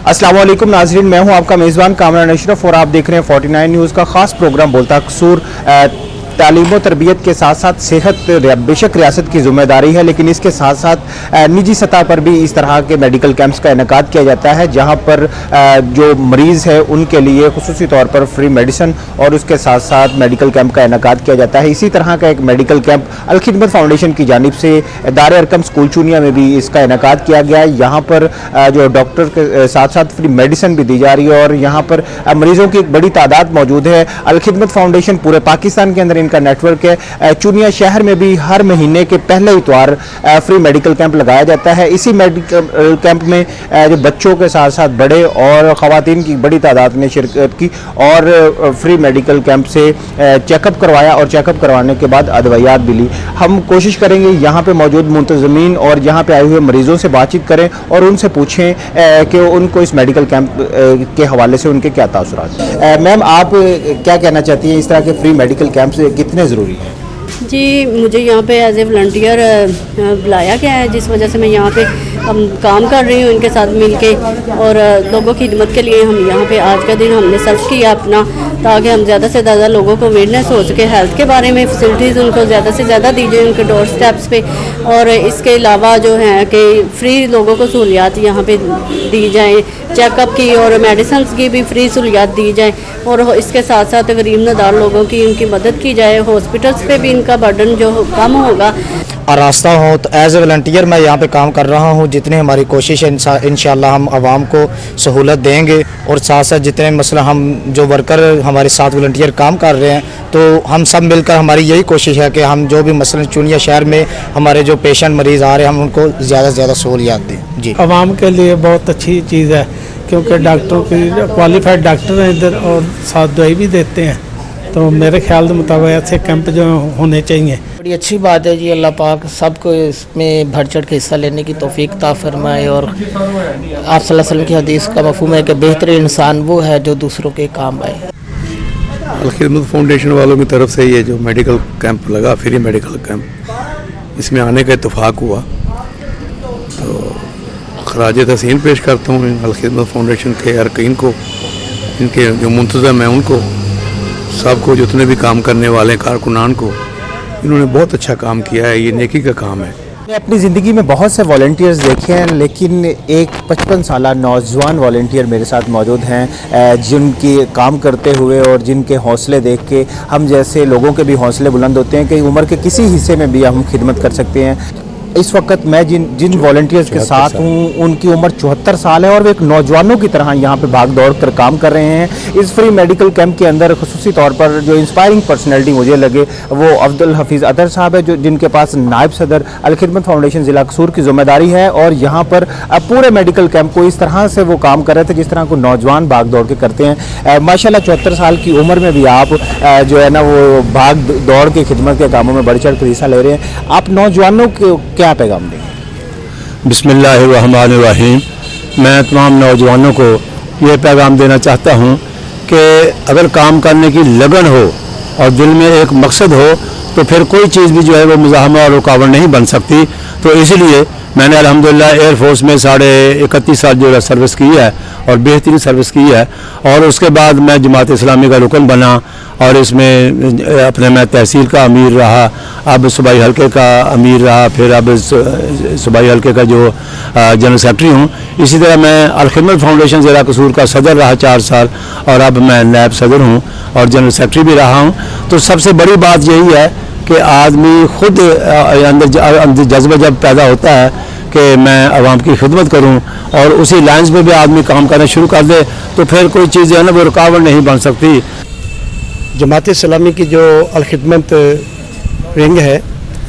अस्सलाम वालेकुम नाज़रीन, मैं हूं आपका मेज़बान कामरान अशरफ और आप देख रहे हैं 49 न्यूज़ का ख़ास प्रोग्राम बोलता कसूर। तालीम व तरबियत के साथ साथ सेहत बेशक रियासत की ज़िम्मेदारी है, लेकिन इसके साथ साथ निजी सतह पर भी इस तरह के मेडिकल कैंप्स का इनेकाद किया जाता है, जहां पर जो मरीज़ है उनके लिए खुसूसी तौर पर फ्री मेडिसिन और उसके साथ साथ मेडिकल कैंप का इनेकाद किया जाता है। इसी तरह का एक मेडिकल कैंप अल-खिदमत फाउंडेशन की जानिब से दार अरकम स्कूल चूनिया में भी इसका इनेकाद किया गया है। यहाँ पर जो डॉक्टर के साथ साथ फ्री मेडिसिन भी दी जा रही है और यहाँ पर मरीज़ों की एक बड़ी तादाद मौजूद है। अल-खिदमत फाउंडेशन पूरे पाकिस्तान के अंदर इनका नेटवर्क है। चूनिया शहर में भी हर महीने के पहले इतवार फ्री मेडिकल कैंप लगाया जाता है। इसी मेडिकल कैंप में जो बच्चों के साथ साथ बड़े और ख़वातीन की बड़ी तादाद ने शिरकत की और फ्री मेडिकल कैंप से चेकअप करवाया और चेकअप करवाने के बाद अदवियात भी ली। हम कोशिश करेंगे यहाँ पे मौजूद मुंतज़मीन और यहाँ पे आए हुए मरीज़ों से बातचीत करें और उनसे पूछें कि उनको इस मेडिकल कैंप के हवाले से उनके क्या तासुरात हैं। मैम, आप क्या कहना चाहती हैं, इस तरह के फ्री मेडिकल कैंप कितने ज़रूरी हैं? जी, मुझे यहाँ पे एज ए वॉलंटियर बुलाया गया है, जिस वजह से मैं यहाँ पे काम कर रही हूँ इनके साथ मिलके और लोगों की खिदमत के लिए हम यहाँ पे आज का दिन हमने सर्व किया अपना, ताकि हम ज़्यादा से ज़्यादा लोगों को अवेयरनेस हो सके हेल्थ के बारे में। फैसिलिटीज़ उनको ज़्यादा से ज़्यादा दी जाए उनके डोर स्टेप्स पे, और इसके अलावा जो है कि फ्री लोगों को सहूलियात यहाँ पे दी जाए, चेकअप की और मेडिसिन की भी फ्री सहूलियात दी जाए, और इसके साथ साथ गरीब नदार लोगों की उनकी मदद की जाए। हॉस्पिटल्स पे भी इनका बर्डन जो कम होगा। आरास्ता हूँ तो एज ए वॉलंटियर मैं यहाँ पे काम कर रहा हूँ। जितनी हमारी कोशिश है इंशाल्लाह हम आवाम को सहूलत देंगे, और साथ साथ जितने मसला हम जो वर्कर हमारे साथ वॉलंटियर काम कर रहे हैं, तो हम सब मिलकर हमारी यही कोशिश है कि हम जो भी मसलन चूनिया शहर में हमारे जो पेशेंट मरीज़ आ रहे हैं हम उनको ज़्यादा से ज़्यादा सहूलियात दें। जी, आवाम के लिए बहुत अच्छी चीज़ है, क्योंकि डॉक्टरों की क्वालिफाइड डॉक्टर हैं इधर और साथ दवाई भी देते हैं, तो मेरे ख्याल के मुताबिक ऐसे कैंप जो होने चाहिए। बड़ी अच्छी बात है जी। अल्लाह पाक सबको इसमें बढ़ चढ़ के हिस्सा लेने की तौफीक अता फरमाए, और आप सल्लल्लाहु अलैहि वसल्लम की हदीस का मफ़हूम है कि बेहतरीन इंसान वो है जो दूसरों के काम आए। अल-खिदमत फाउंडेशन वालों की तरफ से ये जो मेडिकल कैंप लगा, फ्री मेडिकल कैंप, इसमें आने का इत्तेफाक हुआ, तो खराज तहसीन पेश करता हूँ अल-खिदमत फाउंडेशन के अरकान को, इनके जो मुंतज़म हैं उनको, सबको, जितने भी काम करने वाले कारकुनान को। इन्होंने बहुत अच्छा काम किया है, ये नेकी का काम है। मैं अपनी ज़िंदगी में बहुत से वॉलंटियर्स देखे हैं, लेकिन एक 55 साल नौजवान वॉलंटियर मेरे साथ मौजूद हैं, जिनकी काम करते हुए और जिनके हौसले देख के हम जैसे लोगों के भी हौसले बुलंद होते हैं कि उम्र के किसी हिस्से में भी हम खिदमत कर सकते हैं। इस वक्त मैं जिन वॉलंटियर्स के साथ हूँ उनकी उम्र 74 साल है और वे एक नौजवानों की तरह यहाँ पे भाग दौड़ कर काम कर रहे हैं। इस फ्री मेडिकल कैंप के अंदर खुसूसी तौर पर जो इंस्पायरिंग पर्सनैलिटी मुझे लगे वो अब्दुल हफीज़ अतर साहब है, जो जिनके पास नायब सदर अल-खिदमत फाउंडेशन ज़िला कसूर की ज़िम्मेदारी है, और यहाँ पर पूरे मेडिकल कैंप को इस तरह से वो काम कर रहे थे जिस तरह को नौजवान भाग दौड़ के करते हैं। माशाल्लाह 74 साल की उम्र में भी आप जो है ना वो भाग दौड़ के खिदमत के कामों में बढ़ चढ़ कर हिस्सा ले रहे हैं। आप नौजवानों को क्या पैगाम देंगे? बिस्मिल्लाहिर्रहमानिर्रहीम। मैं तमाम नौजवानों को ये पैगाम देना चाहता हूँ कि अगर काम करने की लगन हो और दिल में एक मकसद हो तो फिर कोई चीज़ भी जो है वो मुज़ाहमा और रुकावट नहीं बन सकती। तो इसलिए मैंने अल्हम्दुलिल्लाह एयरफोर्स में 31.5 साल जो है सर्विस की है और बेहतरीन सर्विस की है, और उसके बाद मैं जमात इस्लामी का रुकन बना और इसमें अपने मैं तहसील का अमीर रहा, अब सूबाई हल्के का अमीर रहा, फिर अब सूबाई हल्के का जो जनरल सेक्रेटरी हूँ। इसी तरह मैं अल-खिदमत फाउंडेशन ज़िला कसूर का सदर रहा 4 साल, और अब मैं नायब सदर हूँ और जनरल सेक्रेटरी भी रहा हूँ। तो सबसे बड़ी बात यही है कि आदमी खुद अंदर जज्बा जब पैदा होता है कि मैं आवाम की खिदमत करूं, और उसी लाइन्स में भी आदमी काम करना शुरू कर दे, तो फिर कोई चीज़ है ना वो रुकावट नहीं बन सकती। जमात इस्लामी की जो अल-खिदमत विंग है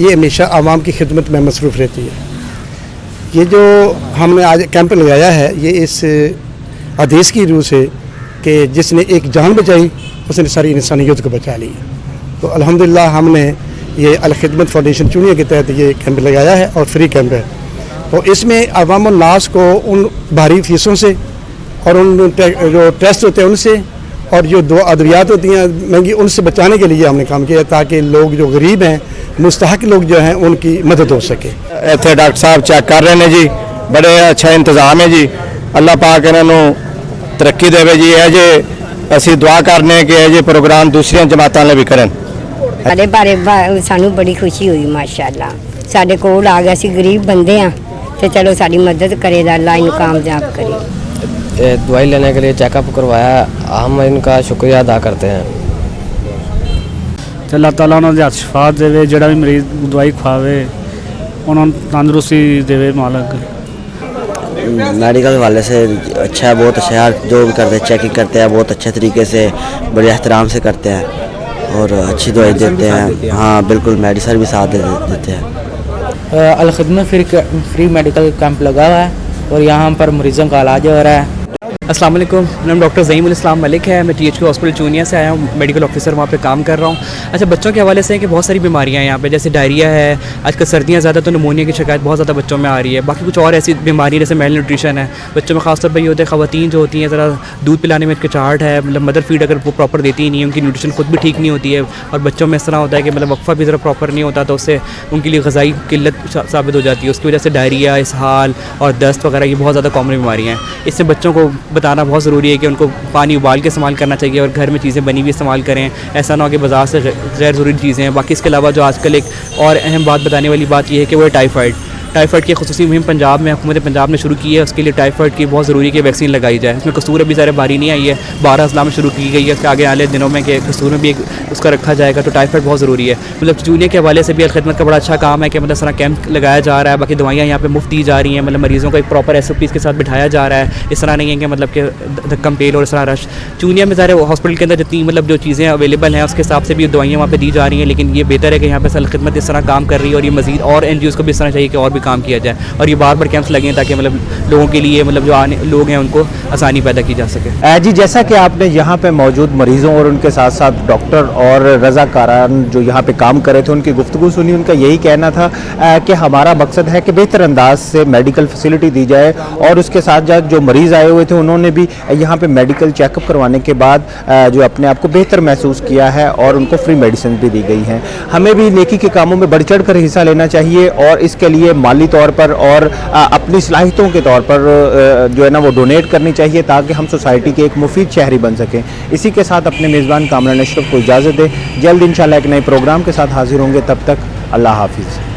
ये हमेशा आवाम की खिदमत में मसरूफ़ रहती है। ये जो हमने आज कैंप लगाया है ये इस हदीस की रूह से कि जिसने एक जान बचाई उसने सारी इंसानियत को बचा ली। तो अल्हम्दुलिल्लाह हमने ये अल-खिदमत फाउंडेशन चूनिया के तहत ये कैंप लगाया है और फ्री कैंप है। तो इसमें अवाम और नास को उन भारी फीसों से और उन जो टेस्ट होते हैं उनसे और जो दो अद्वियात होती हैं महंगी उनसे बचाने के लिए हमने काम किया, ताकि लोग जो गरीब हैं मुस्तहक लोग जो हैं उनकी मदद हो सके। इतने डॉक्टर साहब चेक कर रहे हैं जी, बड़े अच्छा इंतजाम है जी, ਅੱਲਾਹ ਪਾਕ ਇਹਨਾਂ ਨੂੰ ਤਰੱਕੀ ਦੇਵੇ ਜੀ। ਇਹ ਜੇ ਅਸੀਂ ਦੁਆ ਕਰਨੇ ਕਿ ਇਹ ਜੇ ਪ੍ਰੋਗਰਾਮ ਦੂਸਰੀਆਂ ਜਮਾਤਾਂ ਲਈ ਵੀ ਕਰਨ। ਸਾਡੇ ਬਾਰੇ ਸਾਨੂੰ ਬੜੀ ਖੁਸ਼ੀ ਹੋਈ ਮਾਸ਼ਾਅੱਲਾ। ਸਾਡੇ ਕੋਲ ਆ ਗਿਆ, ਸੀ ਗਰੀਬ ਬੰਦੇ ਆ ਤੇ ਚਲੋ ਸਾਡੀ ਮਦਦ ਕਰੇਗਾ अल्लाह इनको कामयाब करे। दवाई लेने के लिए चेकअप करवाया, हम इनका शुक्रिया अदा करते हैं। ਤੇ ਅੱਲਾਹ ਤਾਲਾ ਉਹਨਾਂ ਦੇ ਹੱਥ ਸ਼ਿਫਾ ਦੇਵੇ, ਜਿਹੜਾ ਵੀ ਮਰੀਜ਼ ਦਵਾਈ ਖਾਵੇ ਉਹਨਾਂ ਨੂੰ ਤੰਦਰੁਸਤੀ ਦੇਵੇ ਮਾਲਕ। मेडिकल वाले से अच्छा है, बहुत अच्छा है, जो भी करते हैं चेकिंग करते हैं बहुत अच्छे तरीके से, बड़े एहतराम से करते हैं और अच्छी दवाई देते हैं। हाँ बिल्कुल, मेडिसिन भी साथ देते हैं। अलखिदमत फ्री मेडिकल कैंप लगा हुआ है और यहाँ पर मरीज़ों का इलाज हो रहा है। अस्सलाम वालेकुम, मेरा नाम डॉक्टर ज़हीमुल इस्लाम मलिक है। मैं THQ हॉस्पिटल चूनिया से आया हूँ, मेडिकल ऑफिसर वहाँ पे काम कर रहा हूँ। अच्छा, बच्चों के हवाले से है कि बहुत सारी बीमारियाँ हैं यहाँ पे, जैसे डायरिया है, आजकल सर्दियाँ ज़्यादा तो निमोनिया की शिकायत बहुत ज़्यादा बच्चों में आ रही है। बाकी कुछ और ऐसी बीमारी जैसे मेल न्यूट्रिशन है बच्चों में, खासतौर पर ये होता है ख़वातीन जो होती हैं ज़रा दूध पिलाने में हिचकिचाहट है, मतलब मदर फीड अगर वो प्रॉपर देती ही नहीं है, उनकी न्यूट्रिशन खुद भी ठीक नहीं होती है और बच्चों में इस तरह होता है कि मतलब वक्फा भी ज़रा प्रॉपर नहीं होता, तो उससे उनके लिए ग़िज़ाई किल्लत साबित हो जाती है। उसकी वजह से डायरिया, इसहाल और दस्त वगैरह ये बहुत ज़्यादा कॉमन बीमारियाँ हैं। इससे बच्चों को बताना बहुत ज़रूरी है कि उनको पानी उबाल के इस्तेमाल करना चाहिए और घर में चीज़ें बनी हुई इस्तेमाल करें, ऐसा ना हो कि बाज़ार से गैर ज़रूरी चीज़ें हैं। बाकी इसके अलावा जो आजकल एक और अहम बात बताने वाली बात यह है कि वो है टाइफाइड की खुसूसी मुहिम पंजाब में हुकूमत पंजाब ने शुरू की है। उसके लिए टाइफाइड की बहुत ज़रूरी है कि वैक्सीन लगाई जाए। इसमें कसूर अभी ज़्यादा बारी नहीं आई है, 12 अज़ला में शुरू की गई है, उसके आगे आने दिनों में कि कसूर में भी एक उसका रखा जाएगा। तो टाइफाइड बहुत ज़रूरी है। मतलब चूनिया के हवाले से भी अलखिदमत का बड़ा अच्छा काम है कि मतलब सारा कैंप लगाया जा रहा है। बाकी दवाइयाँ यहाँ पे मुफ्त दी जा रही हैं, मतलब मरीज़ों को एक प्रॉपर SOPs के साथ बिठाया जा रहा है। इस तरह नहीं है कि मतलब कि धक्कम पेल और इस तरह रश। चूनिया में ज़ाहिर हॉस्पिटल के अंदर जितनी मतलब जो चीज़ें अवेलेबल हैं उसके हिसाब से भी दवाइयाँ वहाँ पे दी जा रही हैं, लेकिन ये बेहतर है कि यहाँ पे अलखिदमत इस तरह काम कर रही है और ये मज़ीद और NGOs को भी इस तरह चाहिए कि और भी काम किया जाए और ये बार बार कैंप्स लगे हैं ताकि मतलब लोगों के लिए मतलब जो आने लोग हैं उनको आसानी पैदा की जा सके। जी, जैसा कि आपने यहाँ पे मौजूद मरीज़ों और उनके साथ साथ डॉक्टर और रज़ाकारान जो यहाँ पे काम कर रहे थे उनकी गुफ्तगू सुनी, उनका यही कहना था कि हमारा मकसद है कि बेहतर अंदाज से मेडिकल फैसिलिटी दी जाए और उसके साथ साथ जो मरीज़ आए हुए थे उन्होंने भी यहाँ पे मेडिकल चेकअप करवाने के बाद जो अपने आप को बेहतर महसूस किया है और उनको फ्री मेडिसिन भी दी गई हैं। हमें भी नेकी के कामों में बढ़ चढ़ कर हिस्सा लेना चाहिए और इसके लिए माली तौर पर और अपनी सलाहियतों के तौर पर जो है ना वो डोनेट करनी चाहिए ताकि हम सोसाइटी के एक मुफीद शहरी बन सकें। इसी के साथ अपने मेज़बान कामरान अशरफ को इजाज़त दें। जल्द इंशाल्लाह एक नए प्रोग्राम के साथ हाजिर होंगे, तब तक अल्लाह हाफिज़।